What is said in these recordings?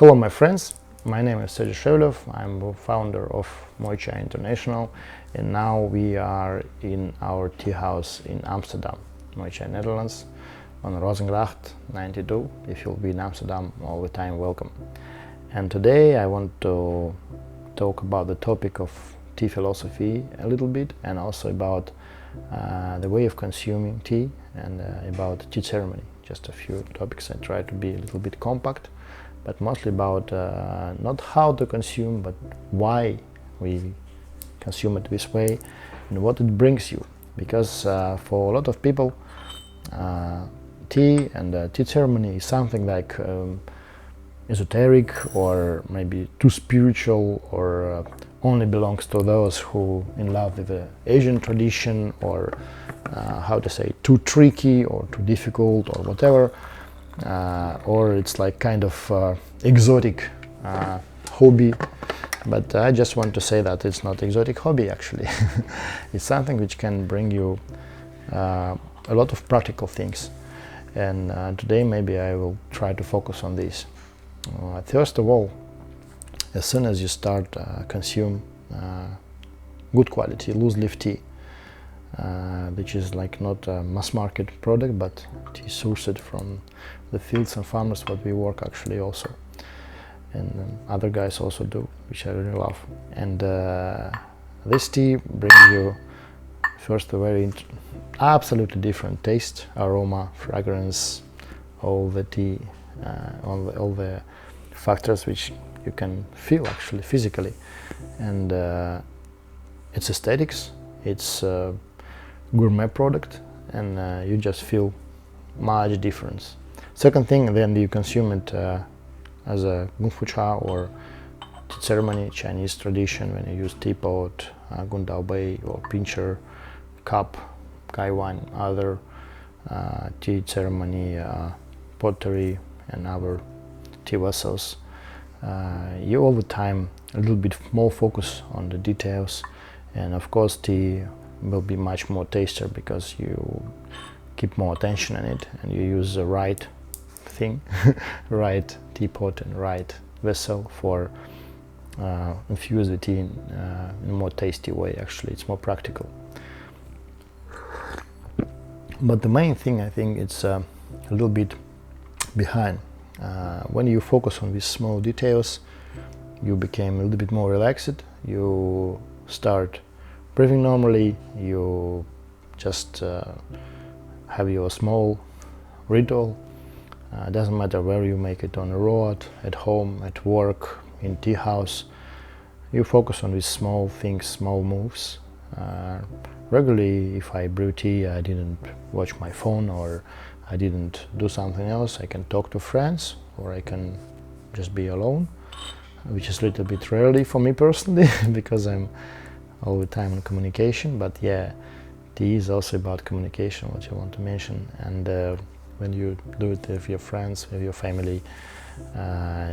Hello my friends, my name is Sergey Shevelev. I'm the founder of Moychay International, and now we are in our tea house in Amsterdam, Moychay, Netherlands, on Rozengracht 92. If you'll be in Amsterdam all the time, welcome. And today I want to talk about the topic of tea philosophy a little bit, and also about the way of consuming tea, and about tea ceremony. Just a few topics. I try to be a little bit compact, but mostly about not how to consume, but why we consume it this way and what it brings you. Because for a lot of people, tea and tea ceremony is something like esoteric, or maybe too spiritual, or only belongs to those who in love with the Asian tradition, or how to say, too tricky or too difficult or whatever. Or it's like kind of exotic hobby, but I just want to say that it's not exotic hobby actually. It's something which can bring you a lot of practical things, and today maybe I will try to focus on this. First of all, as soon as you start consume good quality loose leaf tea, which is like not a mass market product, but tea sourced from the fields and farmers what we work actually also, and other guys also do, which I really love. And this tea brings you first a very absolutely different taste, aroma, fragrance, all the tea, all the factors which you can feel actually physically, and it's aesthetics, it's gourmet product, and you just feel much difference. Second thing, then you consume it as a gung-fu cha or tea ceremony, Chinese tradition, when you use teapot, gundao bei, or pincher, cup, gaiwan, other tea ceremony, pottery, and other tea vessels. You all the time a little bit more focus on the details, and of course tea will be much more tastier because you keep more attention on it, and you use the right thing, right teapot and right vessel for infuse the tea in a more tasty way. Actually, it's more practical. But the main thing, I think, it's a little bit behind. When you focus on these small details, you became a little bit more relaxed. You start breathing normally. You just have your small ritual. Doesn't matter where you make it, on the road, at home, at work, in tea house. You focus on these small things, small moves. Regularly, if I brew tea, I didn't watch my phone, or I didn't do something else. I can talk to friends, or I can just be alone, which is a little bit rarely for me personally because I'm all the time in communication. But yeah, tea is also about communication, what you want to mention. And when you do it with your friends, with your family,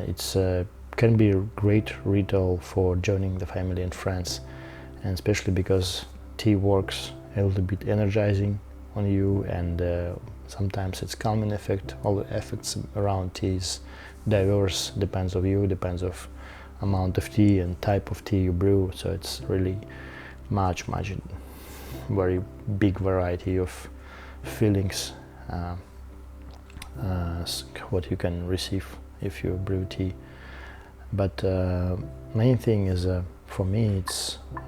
it's can be a great ritual for joining the family and friends, and especially because tea works a little bit energizing on you, and sometimes it's calming effect. All the effects around tea is diverse, depends of you, depends of amount of tea and type of tea you brew. So it's really much very big variety of feelings what you can receive if you brew tea. But main thing is for me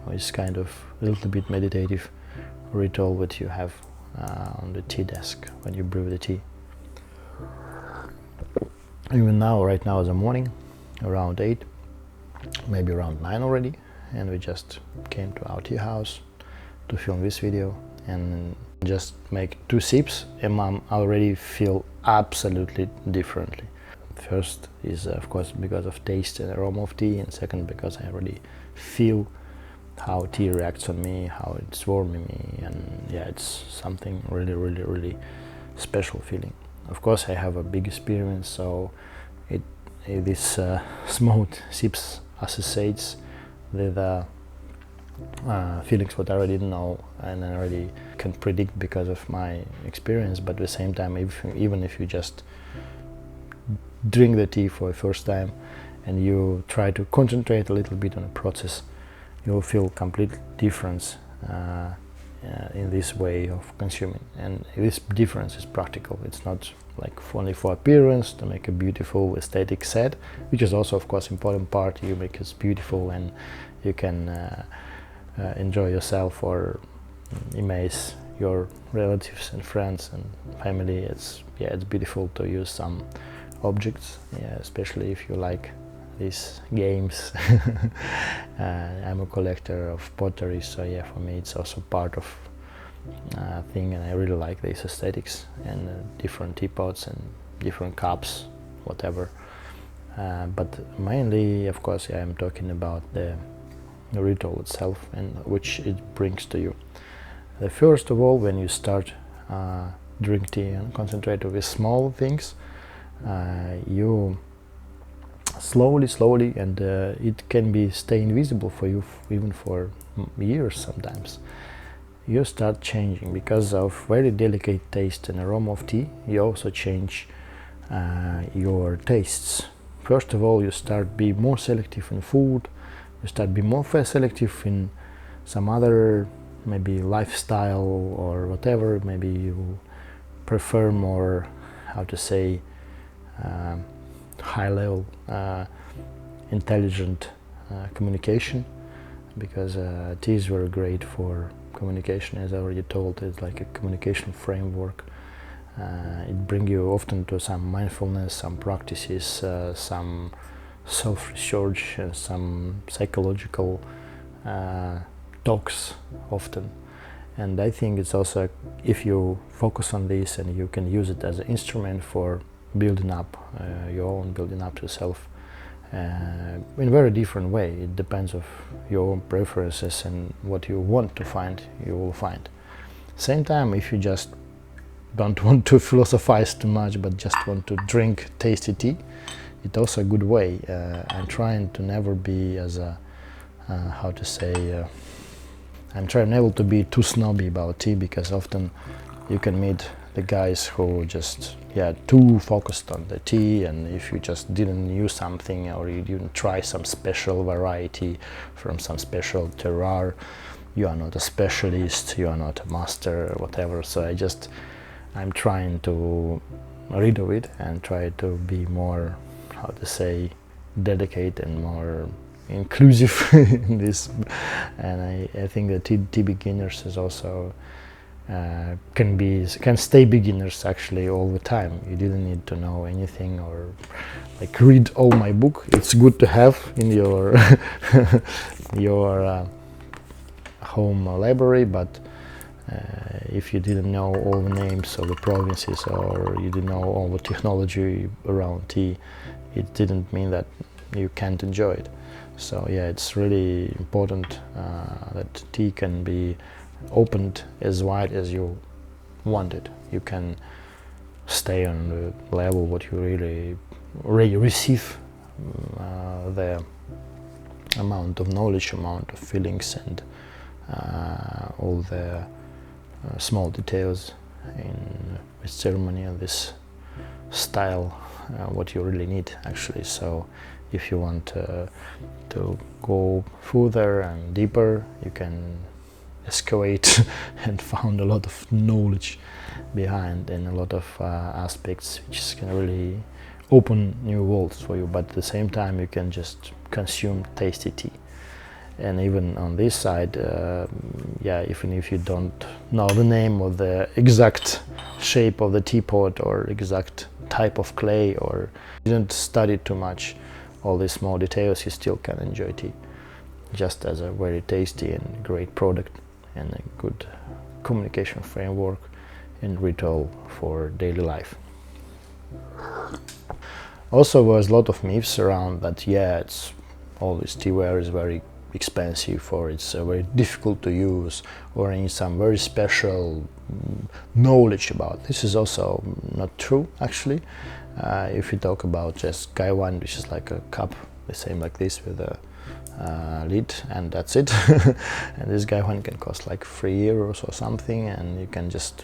it's kind of a little bit meditative ritual that you have on the tea desk when you brew the tea. Even now, right now is the morning, around 8, maybe around 9 already, and we just came to our tea house to film this video and just make 2 sips, and I already feel absolutely differently. First is of course because of taste and aroma of tea, and second because I already feel how tea reacts on me, how it's warming me, and yeah, it's something really special feeling. Of course I have a big experience, so this smooth sips associates with feelings what I already know and I already can predict because of my experience. But at the same time, even if you just drink the tea for the first time and you try to concentrate a little bit on the process, you will feel complete difference in this way of consuming. And this difference is practical. It's not like only for appearance, to make a beautiful aesthetic set, which is also of course important part. You make it beautiful and you can enjoy yourself or amaze your relatives and friends and family. It's beautiful to use some objects, especially if you like these games. I'm a collector of pottery, so for me it's also part of thing, and I really like these aesthetics and different teapots and different cups, whatever. But mainly, of course, I'm talking about the ritual itself and which it brings to you. First of all, when you start drink tea and concentrate with small things, you slowly, and it can be stay invisible for you even for years sometimes. You start changing because of very delicate taste and aroma of tea. You also change your tastes. First of all, you start be more selective in food. You start be more selective in some other maybe lifestyle or whatever. Maybe you prefer more, how to say, high level intelligent communication, because tea is very great for communication. As I already told, it's like a communication framework. It brings you often to some mindfulness, some practices, some self-research, and some psychological talks often. And I think it's also, if you focus on this and you can use it as an instrument for building up building up yourself in a very different way. It depends of your own preferences and what you want to find, you will find. Same time, if you just don't want to philosophize too much but just want to drink tasty tea, it's also a good way. I'm trying to never be as a how to say, I'm trying never to be too snobby about tea, because often you can meet the guys who just too focused on the tea, and if you just didn't use something or you didn't try some special variety from some special terroir, you are not a specialist, you are not a master or whatever. So I'm trying to read of it and try to be more, how to say, dedicated and more inclusive in this. And I think that tea beginners is also can stay beginners actually all the time. You didn't need to know anything or like read all my book. It's good to have in your your home library, but if you didn't know all the names of the provinces or you didn't know all the technology around tea, it didn't mean that you can't enjoy it. So it's really important that tea can be opened as wide as you want it. You can stay on the level what you really receive, the amount of knowledge, amount of feelings, and all the small details in this ceremony and this style, what you really need actually. So if you want to go further and deeper, you can escalate and found a lot of knowledge behind and a lot of aspects which can really open new worlds for you. But at the same time, you can just consume tasty tea. And even on this side, even if you don't know the name or the exact shape of the teapot or exact type of clay, or didn't study too much all these small details, you still can enjoy tea just as a very tasty and great product and a good communication framework and ritual for daily life. Also, there's a lot of myths around that it's all this teaware is very expensive, or it's very difficult to use, or need some very special knowledge about. This is also not true actually. If you talk about just gaiwan, which is like a cup the same like this with a lid, and that's it. And this gaiwan can cost like €3 or something, and you can just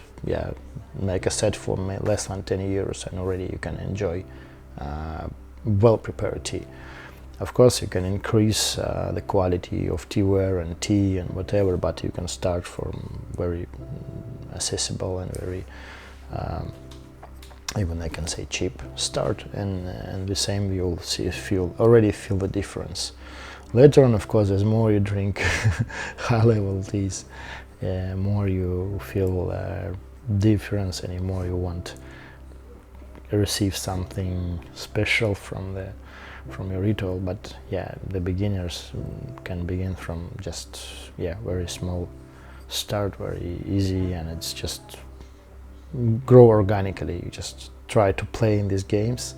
make a set for less than €10 and already you can enjoy well-prepared tea. Of course, you can increase the quality of teaware and tea and whatever, but you can start from very accessible and very, even I can say cheap start, and the same you'll already feel the difference. Later on, of course, as more you drink high-level teas, more you feel difference, and more you want to receive something special from your ritual. But yeah, the beginners can begin from just very small start, very easy, and it's just grow organically. You just try to play in these games,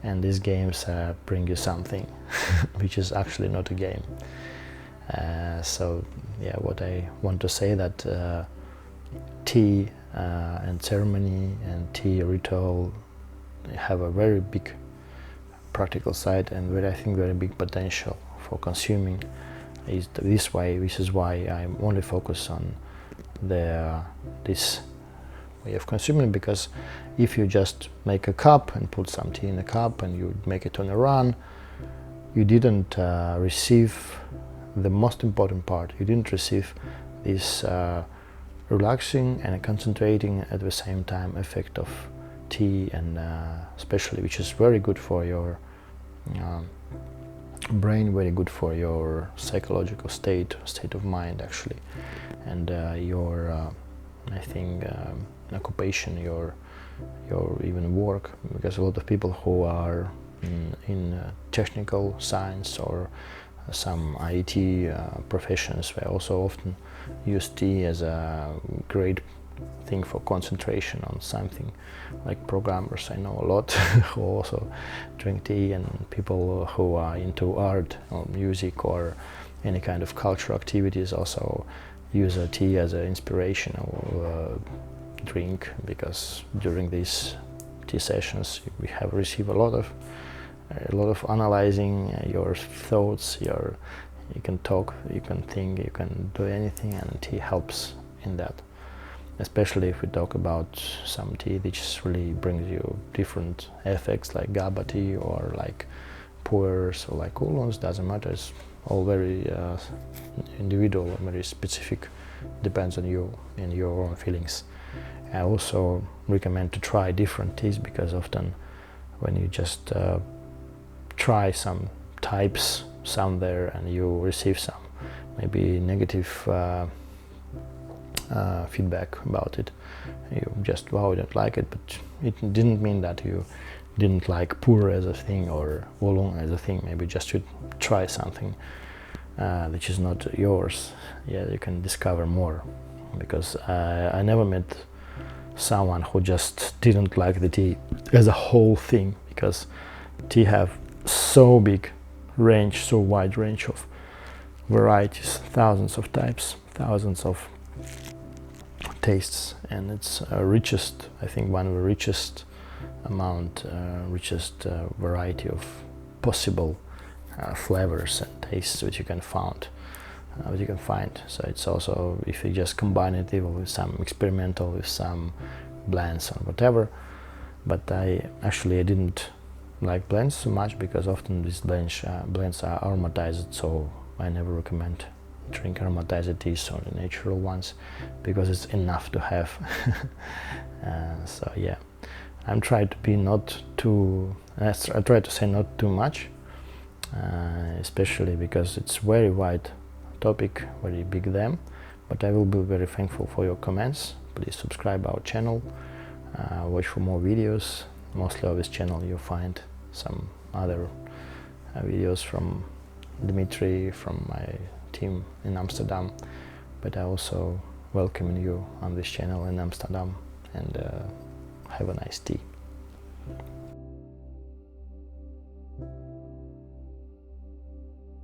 and these games bring you something which is actually not a game. So yeah, what I want to say that tea and ceremony and tea ritual have a very big practical side and I think very big potential for consuming. This is why I'm only focused on this way of consuming, because if you just make a cup and put some tea in a cup and you make it on a run, you didn't receive the most important part. You didn't receive this relaxing and concentrating at the same time effect of tea, and especially, which is very good for your brain, very good for your psychological state of mind actually, and your I think occupation, your even work, because a lot of people who are in technical science or some IT professions, they also often use tea as a great thing for concentration on something. Like programmers, I know a lot who also drink tea, and people who are into art or music or any kind of cultural activities also use a tea as an inspirational drink, because during these tea sessions we have received a lot of analyzing your thoughts. You can talk, you can think, you can do anything, and tea helps in that. Especially if we talk about some tea which really brings you different effects, like GABA tea or like pu-erhs or like oolongs, doesn't matter. It's all very individual, very specific, depends on you and your own feelings. I also recommend to try different teas, because often when you just try some types somewhere and you receive some maybe negative feedback about it, you just, wow, I don't like it, but it didn't mean that you didn't like pu-erh as a thing or oolong as a thing. Maybe just you try something which is not yours. Yeah, you can discover more, because I never met someone who just didn't like the tea as a whole thing, because tea have so big range, so wide range of varieties, thousands of types, thousands of tastes, and it's richest, I think one of the richest variety of possible flavors and tastes which you can find. So it's also, if you just combine it even with some experimental, with some blends or whatever. But I didn't like blends so much, because often these blends are aromatized, so I never recommend drink aromatized teas or the natural ones, because it's enough to have. So yeah, I'm trying to be not too, I try to say not too much, especially because it's very wide topic, very big them. But I will be very thankful for your comments. Please subscribe our channel, watch for more videos. Mostly on this channel you'll find some other videos from Dmitry, from my team in Amsterdam, but I also welcome you on this channel in Amsterdam, and have a nice tea.